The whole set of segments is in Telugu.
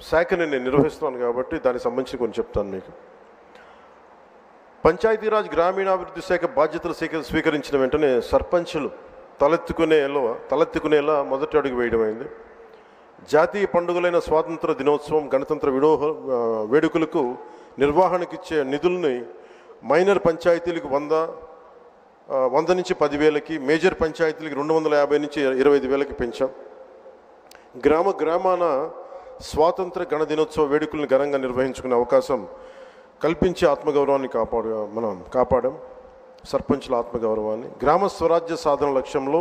శాఖని నేను నిర్వహిస్తున్నాను కాబట్టి దానికి సంబంధించి కొన్ని చెప్తాను మీకు. పంచాయతీరాజ్ గ్రామీణాభివృద్ధి శాఖ బాధ్యతలు స్వీకరించిన వెంటనే సర్పంచులు తలెత్తుకునేలా మొదటి అడుగు వేయడమైంది. జాతీయ పండుగలైన స్వాతంత్ర దినోత్సవం, గణతంత్ర వేడుకలకు నిర్వహణకిచ్చే నిధుల్ని మైనర్ పంచాయతీలకు 100 నుంచి 10,000కి, మేజర్ పంచాయతీలకు 250 నుంచి 25,000కి పెంచాం. గ్రామాన స్వాతంత్ర గణ దినోత్సవ వేడుకలను ఘనంగా నిర్వహించుకునే అవకాశం కల్పించి ఆత్మగౌరవాన్ని కాపాడాం. సర్పంచుల ఆత్మగౌరవాన్ని. గ్రామ స్వరాజ్య సాధన లక్ష్యంలో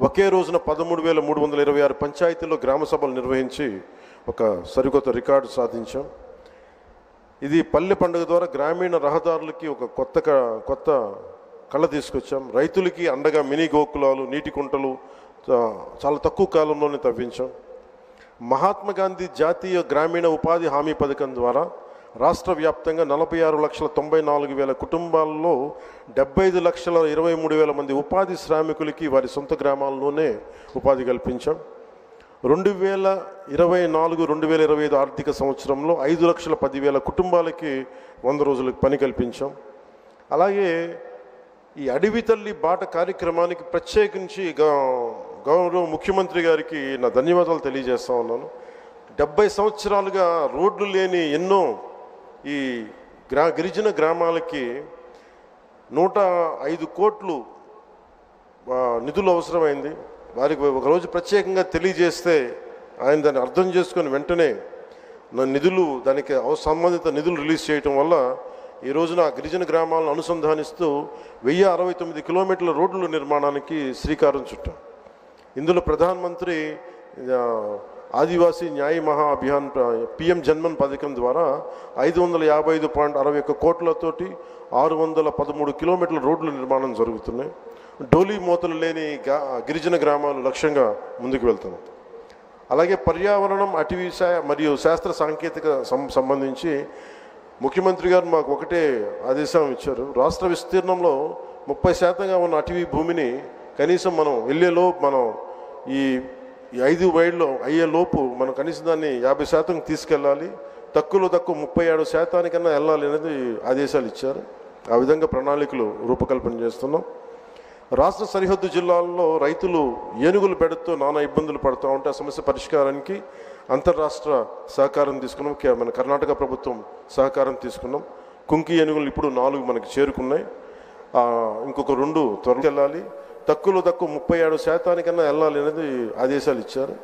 ఒకే రోజున 13,326 పంచాయతీల్లో గ్రామ సభలు నిర్వహించి ఒక సరికొత్త రికార్డు సాధించాం. ఇది పల్లె పండుగ ద్వారా గ్రామీణ రహదారులకి ఒక కొత్త కళ తీసుకొచ్చాం. రైతులకి అండగా మినీ గోకులాలు, నీటి కుంటలు చాలా తక్కువ కాలంలోనే తవ్వించాం. మహాత్మా గాంధీ జాతీయ గ్రామీణ ఉపాధి హామీ పథకం ద్వారా రాష్ట్ర వ్యాప్తంగా 46,94,000 కుటుంబాల్లో 75,23,000 మంది ఉపాధి శ్రామికులకి వారి సొంత గ్రామాల్లోనే ఉపాధి కల్పించాం. 2024-2025 ఆర్థిక సంవత్సరంలో 5,10,000 కుటుంబాలకి 100 రోజులకు పని కల్పించాం. అలాగే ఈ అడవి తల్లి బాట కార్యక్రమానికి ప్రత్యేకించి గౌరవ ముఖ్యమంత్రి గారికి నా ధన్యవాదాలు తెలియజేస్తా ఉన్నాను. 70 సంవత్సరాలుగా రోడ్లు లేని ఎన్నో ఈ గిరిజన గ్రామాలకి 105 కోట్లు నిధులు అవసరమైంది. వారికి ఒకరోజు ప్రత్యేకంగా తెలియజేస్తే ఆయన దాన్ని అర్థం చేసుకొని వెంటనే దానికి సంబంధిత నిధులు రిలీజ్ చేయటం వల్ల ఈ రోజున గిరిజన గ్రామాలను అనుసంధానిస్తూ 1069 కిలోమీటర్ల రోడ్ల నిర్మాణానికి శ్రీకారం చుట్టాం. ఇందులో ప్రధానమంత్రి ఆదివాసీ న్యాయ మహా అభియాన్ PM జన్మన్ పథకం ద్వారా 555.61 కోట్లతోటి 613 కిలోమీటర్ల రోడ్ల నిర్మాణం జరుగుతున్నాయి. డోలీ మూతలు లేని గిరిజన గ్రామాలు లక్ష్యంగా ముందుకు వెళ్తున్నాం. అలాగే పర్యావరణం, అటవీ మరియు శాస్త్ర సాంకేతిక సంబంధించి ముఖ్యమంత్రి గారు మాకు ఒకటే ఆదేశం ఇచ్చారు. రాష్ట్ర విస్తీర్ణంలో 30% ఉన్న అటవీ భూమిని కనీసం మనం మనం ఈ 5 వైడ్లో అయ్యేలోపు మనం కనీసం దాన్ని 50% తీసుకెళ్ళాలి. తక్కువ 37% వెళ్ళాలి అనేది ఆదేశాలు ఇచ్చారు. ఆ విధంగా ప్రణాళికలు రూపకల్పన చేస్తున్నాం. రాష్ట్ర సరిహద్దు జిల్లాల్లో రైతులు ఏనుగులు బెడతో నానా ఇబ్బందులు పడుతూ ఉంటే ఆ సమస్య పరిష్కారానికి అంతర్రాష్ట్ర సహకారం తీసుకున్నాం. మన కర్ణాటక ప్రభుత్వం సహకారం తీసుకున్నాం. కుంకి ఏనుగులు ఇప్పుడు 4 మనకి చేరుకున్నాయి. ఇంకొక 2 త్వరగా వెళ్ళాలి. తక్కువ 37% వెళ్ళాలి అనేది ఆదేశాలు ఇచ్చారు.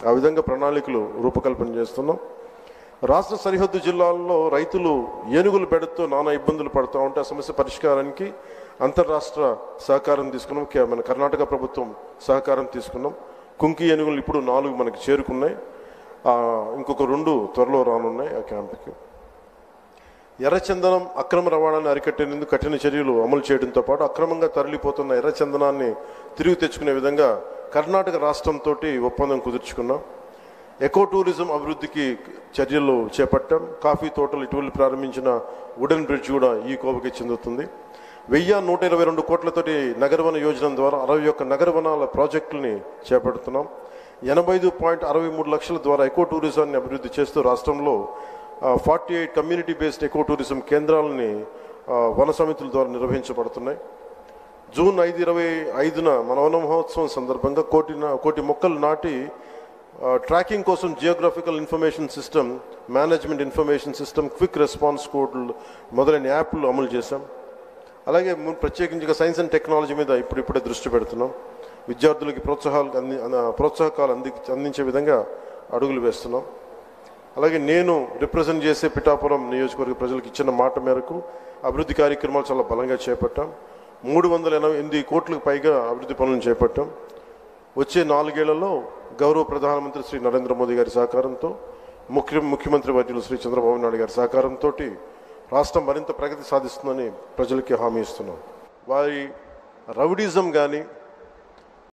ఆ విధంగా ప్రణాళికలు రూపకల్పన చేస్తున్నాం. రాష్ట్ర సరిహద్దు జిల్లాల్లో రైతులు ఏనుగులు బెడతో నానా ఇబ్బందులు పడుతూ ఉంటే ఆ సమస్య పరిష్కారానికి అంతర్రాష్ట్ర సహకారం తీసుకున్నాం. మన కర్ణాటక ప్రభుత్వం సహకారం తీసుకున్నాం. కుంకి ఏనుగులు ఇప్పుడు 4 మనకి చేరుకున్నాయి. ఇంకొక 2 త్వరలో రానున్నాయి ఆ క్యాంపుకి. ఎర్రచందనం అక్రమ రవాణాన్ని అరికట్టేందుకు కఠిన చర్యలు అమలు చేయడంతో పాటు అక్రమంగా తరలిపోతున్న ఎర్రచందనాన్ని తిరిగి తెచ్చుకునే విధంగా కర్ణాటక రాష్ట్రంతో ఒప్పందం కుదుర్చుకున్నాం. ఎకో టూరిజం అభివృద్ధికి చర్యలు చేపట్టాం. కాఫీ తోటలు ఇటీవల ప్రారంభించిన వుడెన్ బ్రిడ్జ్ కూడా ఈ కోవకి చెందుతుంది. 1,122 కోట్లతోటి నగరవన యోజన ద్వారా 61 నగరవనాల ప్రాజెక్టులని చేపడుతున్నాం. 85.63 లక్షల ద్వారా ఎకో టూరిజాన్ని అభివృద్ధి చేస్తూ రాష్ట్రంలో 48 కమ్యూనిటీ బేస్డ్ ఎకో టూరిజం కేంద్రాలని వన సమితుల ద్వారా నిర్వహించబడుతున్నాయి. జూన్ 5, మన వన మహోత్సవం సందర్భంగా కోటి మొక్కలు నాటి ట్రాకింగ్ కోసం geographical information system, management information system, quick response కోడ్లు మొదలైన యాప్లు అమలు చేశాం. అలాగే ప్రత్యేకించి సైన్స్ అండ్ టెక్నాలజీ మీద ఇప్పుడిప్పుడే దృష్టి పెడుతున్నాం. విద్యార్థులకి ప్రోత్సాహకాలు అందించే విధంగా అడుగులు వేస్తున్నాం. అలాగే నేను రిప్రజెంట్ చేసే పిఠాపురం నియోజకవర్గ ప్రజలకు ఇచ్చిన మాట మేరకు అభివృద్ధి కార్యక్రమాలు చాలా బలంగా చేపట్టాం. 388 కోట్లకు పైగా అభివృద్ధి పనులను చేపట్టాం. వచ్చే 4 ఏళ్లలో గౌరవ ప్రధానమంత్రి శ్రీ నరేంద్ర మోదీ గారి సహకారంతో, ముఖ్యమంత్రి వర్యులు శ్రీ చంద్రబాబు నాయుడు గారి సహకారంతో రాష్ట్రం మరింత ప్రగతి సాధిస్తుందని ప్రజలకి హామీ ఇస్తున్నాం. వారి రౌడీజం కానీ